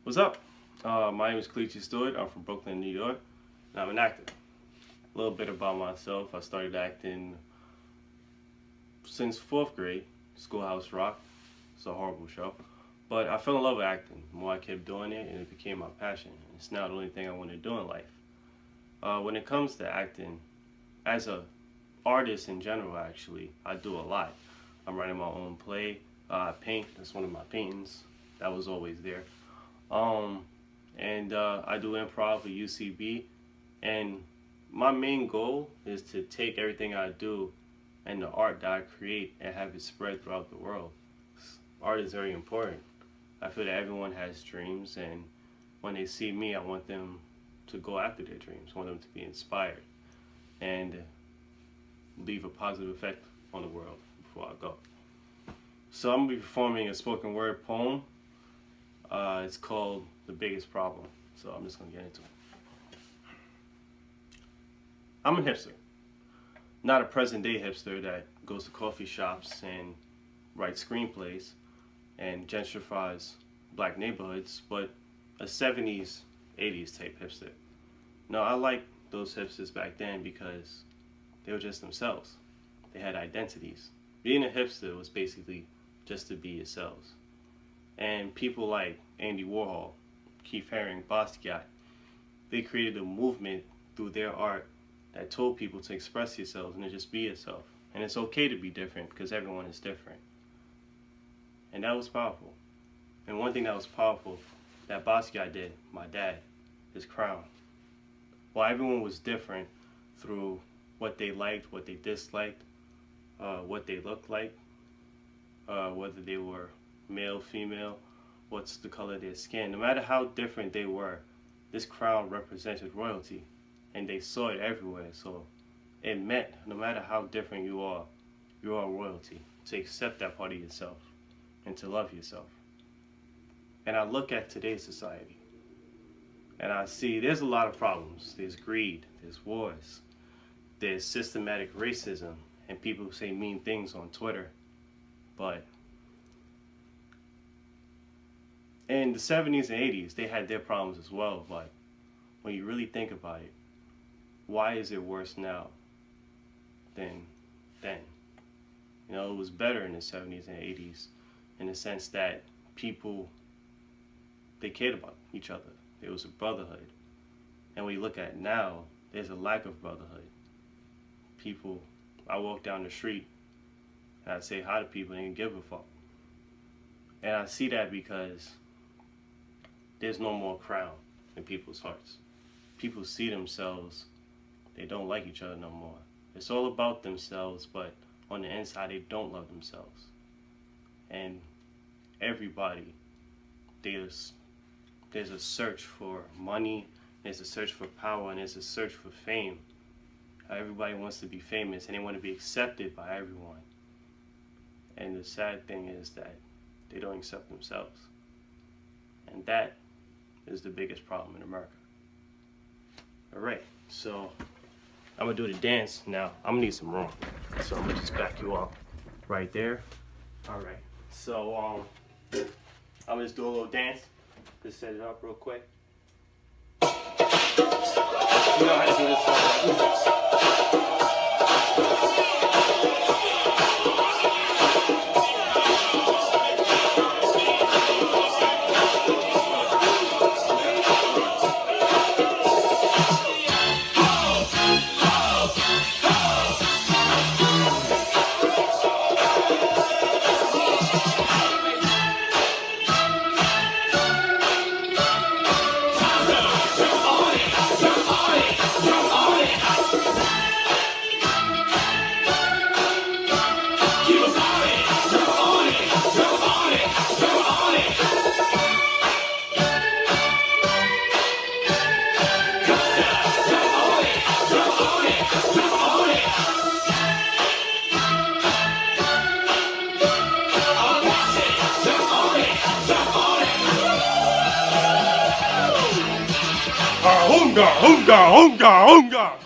What's up? My name is Cleachy Stewart. I'm from Brooklyn, New York, and I'm an actor. A little bit about myself. I started acting since 4th grade, Schoolhouse Rock. It's a horrible show. But I fell in love with acting. The more I kept doing it, and it became my passion. It's now the only thing I want to do in life. When it comes to acting, as an artist in general, actually, I do a lot. I'm writing my own play. I paint. That's one of my paintings. That was always there. I do improv at UCB, and my main goal is to take everything I do and the art that I create and have it spread throughout the world. Art is very important. I feel that everyone has dreams, and when they see me, I want them to go after their dreams. I want them to be inspired and leave a positive effect on the world before I go. So I'm going to be performing a spoken word poem. It's called The Biggest Problem. So I'm just going to get into it. I'm a hipster. Not a present day hipster that goes to coffee shops and writes screenplays and gentrifies black neighborhoods, but a 70s, 80s type hipster. No, I like those hipsters back then because they were just themselves. They had identities. Being a hipster was basically just to be yourselves. And people like Andy Warhol, Keith Haring, Basquiat, they created a movement through their art that told people to express yourselves and to just be yourself. And it's okay to be different because everyone is different. And that was powerful. And one thing that was powerful that Basquiat did, my dad, his crown. While everyone was different through what they liked, what they disliked, what they looked like, whether they were male, female, what's the color of their skin. No matter how different they were, this crown represented royalty, and they saw it everywhere. So it meant no matter how different you are royalty. To accept that part of yourself and to love yourself. And I look at today's society, and I see there's a lot of problems. There's greed, there's wars, there's systematic racism, and people who say mean things on Twitter. But in the 70s and 80s, they had their problems as well, but when you really think about it, why is it worse now than then? You know, it was better in the 70s and 80s in the sense that people, they cared about each other. There was a brotherhood. And when you look at it now, there's a lack of brotherhood. People, I walk down the street and I say hi to people and they give a fuck. And I see that because there's no more crown in people's hearts. People see themselves, they don't like each other no more. It's all about themselves, but on the inside they don't love themselves. And everybody, there's a search for money, there's a search for power, and there's a search for fame. Everybody wants to be famous and they want to be accepted by everyone. And the sad thing is that they don't accept themselves. And that is the biggest problem in America. Alright, so I'm gonna do the dance now. I'm gonna need some room. So I'm gonna just back you up right there. Alright, so I'm gonna just do a little dance. Just set it up real quick. You know how to do this song. Hunga, hunga, hunga, hunga.